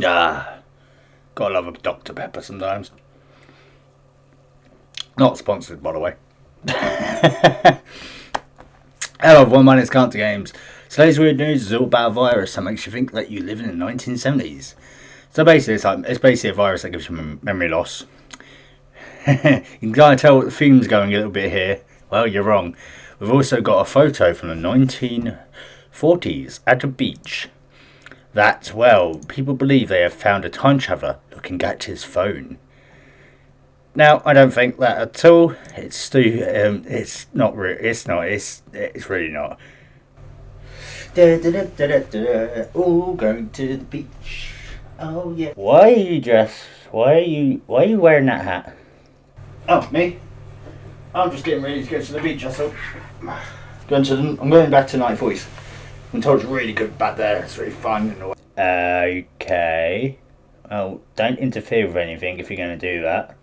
Ah, gotta love a Dr. Pepper sometimes. Not sponsored, by the way. Hello everyone, my name is CantDoGames. Today's weird news is all about a virus that makes you think that you live in the 1970s. So basically, it's basically a virus that gives you memory loss. You can kind of tell what the theme's going a little bit here. Well, you're wrong. We've also got a photo from the 1940s at a beach. That, well, people believe they have found a time traveller looking at his phone. Now, I don't think that at all. It's not. It's really not. All going to the beach. Oh yeah. Why are you wearing that hat? Oh, me? I'm just getting ready to go to the beach. I'm going back to 1940s. I'm told it's really good back there. It's really fun and all. Okay. Well, don't interfere with anything if you're going to do that.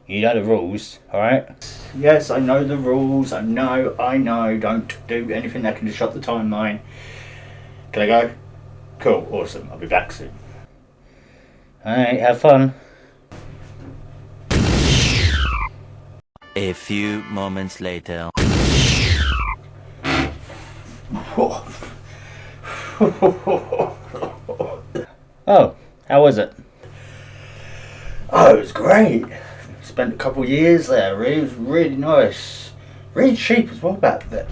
You know the rules, alright? Yes, I know the rules. I know. Don't do anything that can disrupt the timeline. Can I go? Cool, awesome. I'll be back soon. Alright, have fun. A few moments later. Oh, how was it? Oh, it was great. Spent a couple of years there. It was really nice. Really cheap as well back then.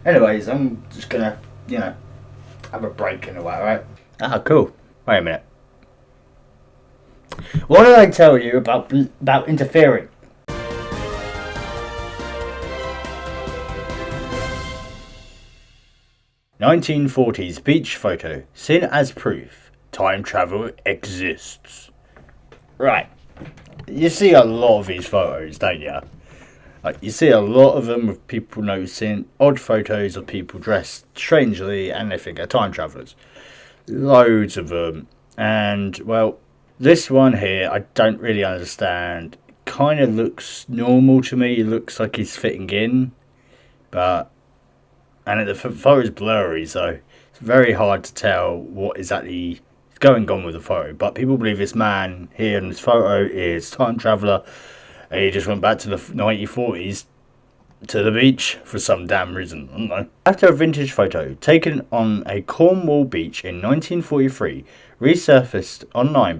Anyways, I'm just gonna, have a break in a way, right? Ah, cool. Wait a minute. What did I tell you about interfering? "1940s beach photo seen as proof time travel exists." Right. You see a lot of these photos, don't you? Like, you see a lot of them with people noticing odd photos of people dressed strangely and they think they're time travellers. Loads of them. And, well, this one here, I don't really understand. Kind of looks normal to me. It looks like he's fitting in. And the photo's blurry, so it's very hard to tell what exactly going on with the photo, but people believe this man here in this photo is time traveller and he just went back to the 1940s to the beach for some damn reason. I don't know. After a vintage photo taken on a Cornwall beach in 1943 resurfaced online,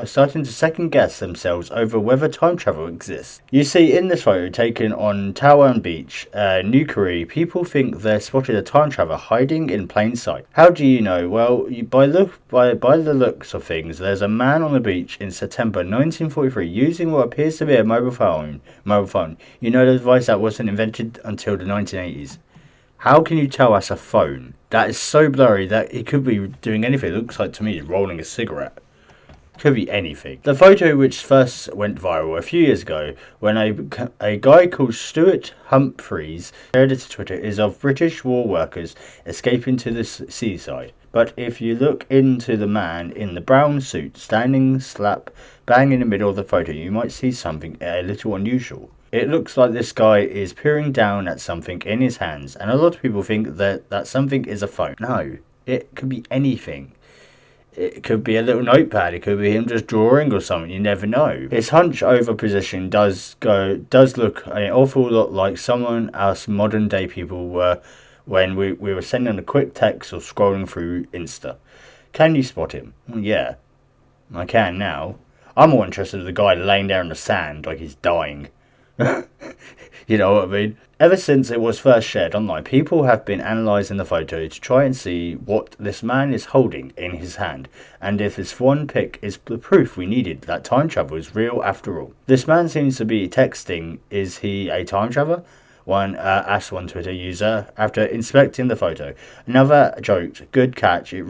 starting to second guess themselves over whether time travel exists. You see, in this photo taken on Towan Beach, New Korea, people think they spotted a time traveller hiding in plain sight. How do you know? Well, by the looks of things, there's a man on the beach in September 1943 using what appears to be a mobile phone. You know, the device that wasn't invented until the 1980s. How can you tell that's a phone? That is so blurry that it could be doing anything. It looks like to me rolling a cigarette. Could be anything. The photo, which first went viral a few years ago when a guy called Stuart Humphreys shared it to Twitter, is of British war workers escaping to the Seaside. But if you look into the man in the brown suit standing slap bang in the middle of the photo, you might see something a little unusual. It looks like this guy is peering down at something in his hands, and a lot of people think that something is a phone. No, it could be anything. It could be a little notepad. It could be him just drawing or something. You never know. His hunch over position does look an awful lot like someone us modern day people were when we were sending a quick text or scrolling through Insta. Can you spot him? Well, yeah, I can now. I'm more interested in the guy laying there in the sand like he's dying. You know what I mean? Ever since it was first shared online, people have been analysing the photo to try and see what this man is holding in his hand, and if this one pic is the proof we needed that time travel is real after all. This man seems to be texting, is he a time traveller? One asked one Twitter user after inspecting the photo. Another joked, "Good catch. It's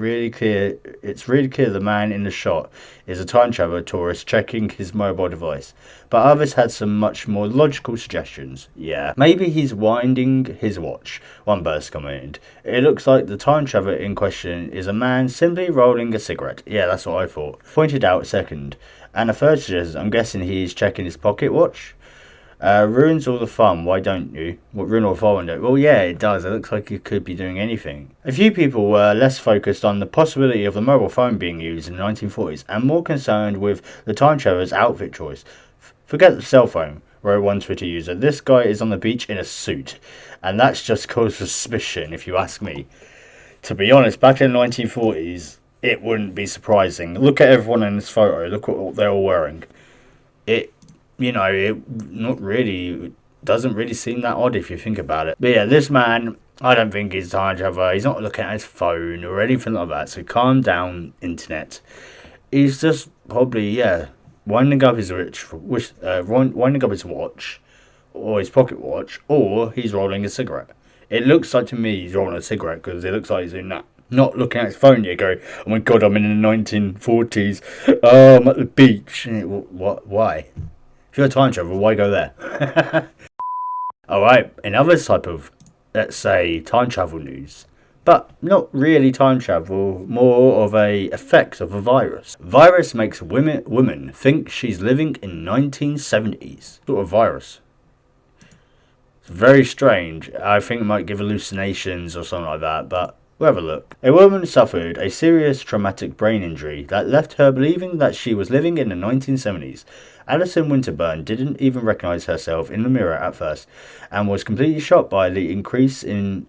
really clear the man in the shot is a time traveller tourist checking his mobile device." But others had some much more logical suggestions. "Yeah, maybe he's winding his watch," one burst commented. "It looks like the time traveller in question is a man simply rolling a cigarette." "Yeah, that's what I thought," pointed out second. And a third suggested, "I'm guessing he's checking his pocket watch." Ruins all the fun, why don't you? What, ruin all the fun, don't you? Well, yeah, it does. It looks like it could be doing anything. A few people were less focused on the possibility of the mobile phone being used in the 1940s and more concerned with the time traveler's outfit choice. Forget the cell phone, wrote one Twitter user. This guy is on the beach in a suit, and that's just caused suspicion, if you ask me. To be honest, back in the 1940s, it wouldn't be surprising. Look at everyone in this photo. Look at what they're all wearing. It doesn't really seem that odd if you think about it. But yeah, this man, I don't think he's a time traveler. He's not looking at his phone or anything like that. So calm down, internet. He's just probably, winding up his winding up his watch, or his pocket watch, or he's rolling a cigarette. It looks like to me he's rolling a cigarette because it looks like he's doing that. Not looking at his phone yet, go, oh my god, I'm in the 1940s. Oh, I'm at the beach. What? Why? If you're a time traveler, why go there? Alright, another type of, let's say, time travel news. But not really time travel, more of a effect of a virus. Virus makes women think she's living in 1970s. Sort of virus. It's very strange. I think it might give hallucinations or something like that, but we'll have a look. A woman suffered a serious traumatic brain injury that left her believing that she was living in the 1970s. Alison Winterburn didn't even recognise herself in the mirror at first, and was completely shocked by the increase in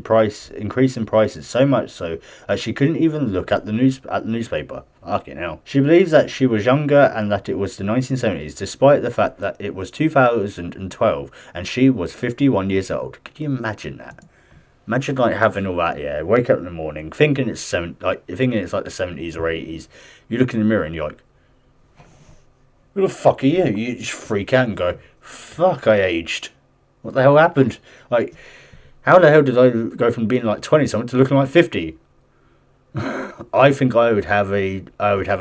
prices, so much so that she couldn't even look at the newspaper. Fucking hell. She believes that she was younger and that it was the 1970s, despite the fact that it was 2012 and she was 51 years old. Could you imagine that? Imagine like having all that, yeah. Wake up in the morning, thinking it's like the 70s or 80s. You look in the mirror and you're like, who the fuck are you? You just freak out and go, fuck, I aged. What the hell happened? Like, how the hell did I go from being like 20 something to looking like 50? I think I would have a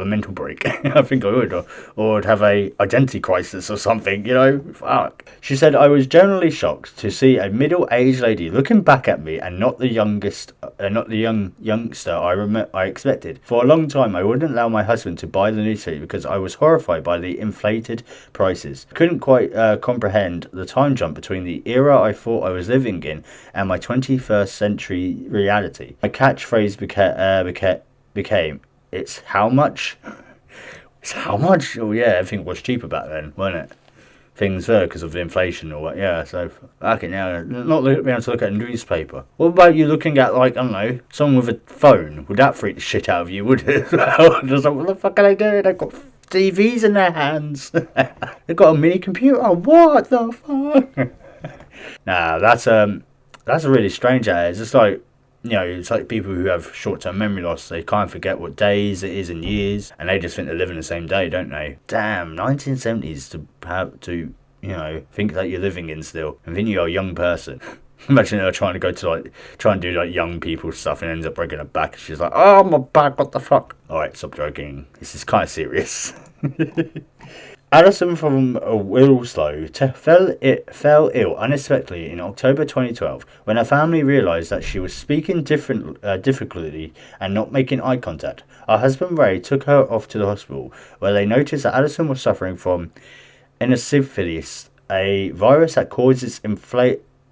mental break. I think I would, or I'd have a identity crisis or something. You know, fuck. She said, I was generally shocked to see a middle-aged lady looking back at me, and not the youngster I expected. For a long time, I wouldn't allow my husband to buy the newspaper because I was horrified by the inflated prices. Couldn't quite comprehend the time jump between the era I thought I was living in and my 21st century reality. My catchphrase became, it's how much? It's how much? Oh yeah, everything was cheaper back then, wasn't it? Things were because of the inflation or what, yeah, so fucking hell, not being able to look at a newspaper. What about you looking at, like, I don't know, someone with a phone? Would that freak the shit out of you, would it? Just like, what the fuck are they doing? They've got TVs in their hands. They've got a mini computer. What the fuck? Nah, that's really strange. It's just like, you know, it's like people who have short-term memory loss. They kind of forget what days it is and years, and they just think they're living the same day, don't they? Damn, 1970s to you know, think that you're living in still, and think you're a young person. Imagine her trying to do like young people stuff and ends up breaking her back. She's like, oh, my back, what the fuck? Alright, stop joking. This is kind of serious. Alison from Wilslow fell ill unexpectedly in October 2012 when her family realised that she was speaking difficultly and not making eye contact. Her husband Ray took her off to the hospital, where they noticed that Alison was suffering from encephalitis, a virus that causes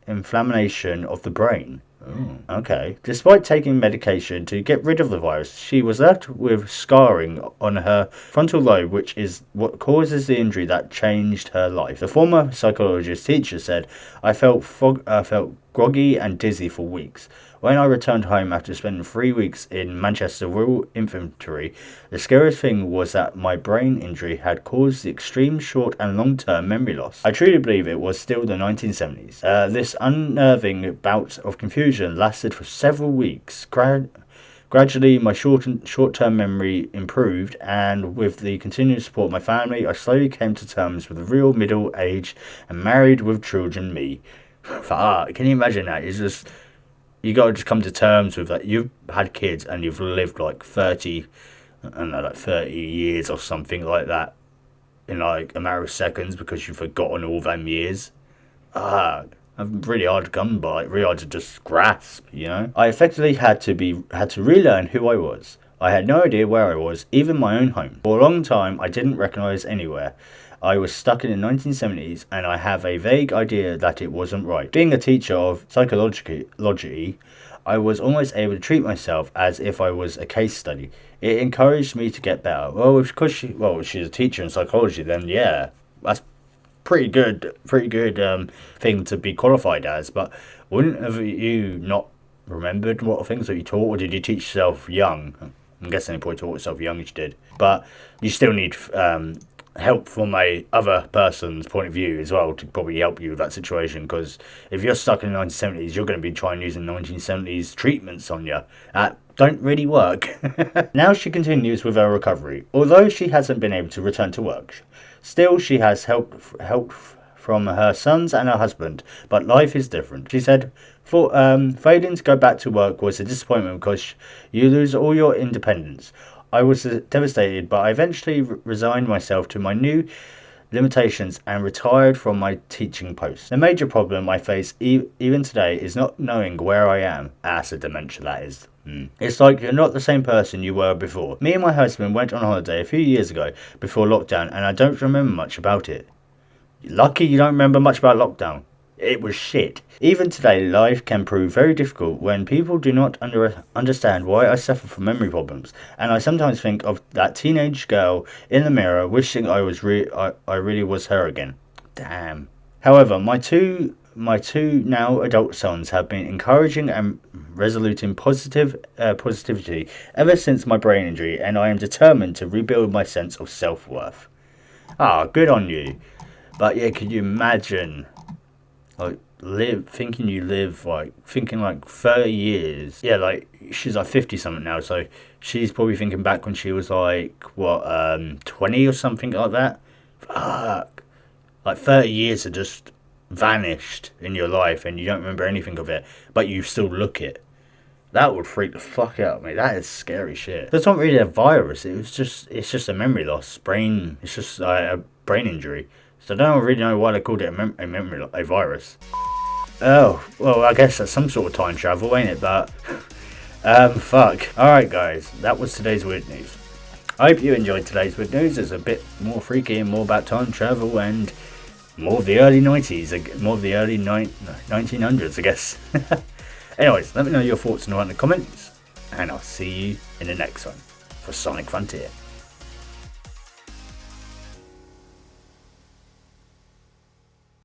inflammation of the brain. Oh, okay. Despite taking medication to get rid of the virus, she was left with scarring on her frontal lobe, which is what causes the injury that changed her life. The former psychologist teacher said, I felt groggy and dizzy for weeks. When I returned home after spending 3 weeks in Manchester Royal Infantry, the scariest thing was that my brain injury had caused the extreme short and long-term memory loss. I truly believe it was still the 1970s. This unnerving bout of confusion lasted for several weeks. Gradually, my short-term memory improved, and with the continued support of my family, I slowly came to terms with the real middle-aged and married with children me. Fuck, can you imagine that? It's just... You got to just come to terms with that. You've had kids and you've lived like 30 years or something like that in like a matter of seconds because you've forgotten all them years. Really hard to come by, really hard to just grasp, you know. I effectively had to relearn who I was. I had no idea where I was, even my own home. For a long time, I didn't recognise anywhere. I was stuck in the 1970s, and I have a vague idea that it wasn't right. Being a teacher of psychology, I was almost able to treat myself as if I was a case study. It encouraged me to get better. Well, because she's a teacher in psychology, then yeah, that's pretty good thing to be qualified as. But wouldn't have you not remembered what things that you taught, or did you teach yourself young? I'm guessing you probably taught yourself young as you did, but you still need help from a other person's point of view as well to probably help you with that situation, because if you're stuck in the 1970s, you're going to be trying using 1970s treatments on you that don't really work. Now she continues with her recovery. Although she hasn't been able to return to work, still she has help from her sons and her husband, but life is different. She said, failing to go back to work was a disappointment because you lose all your independence. I was devastated, but I eventually resigned myself to my new limitations and retired from my teaching post. The major problem I face even today is not knowing where I am. That's a dementia, that is. It's like you're not the same person you were before. Me and my husband went on holiday a few years ago before lockdown, and I don't remember much about it. Lucky you don't remember much about lockdown. It was shit. Even today, life can prove very difficult when people do not understand why I suffer from memory problems, and I sometimes think of that teenage girl in the mirror wishing I really was her again. Damn. However, my two now adult sons have been encouraging and resolute in positivity ever since my brain injury, and I am determined to rebuild my sense of self-worth. Good on you. But yeah, could you imagine thinking 30 years? Yeah, like she's like 50 something now, so she's probably thinking back when she was like 20 or something like that. Fuck. Like 30 years have just vanished in your life and you don't remember anything of it, but you still look it. That would freak the fuck out of me. That is scary shit. That's not really a virus. It's just a memory loss. It's just a brain injury. So I don't really know why they called it a virus. Oh, well, I guess that's some sort of time travel, ain't it? But, fuck. Alright, guys, that was today's weird news. I hope you enjoyed today's weird news. It's a bit more freaky and more about time travel and more of the early 90s, more of the early 1900s, I guess. Anyways, let me know your thoughts in the comments, and I'll see you in the next one for Sonic Frontier.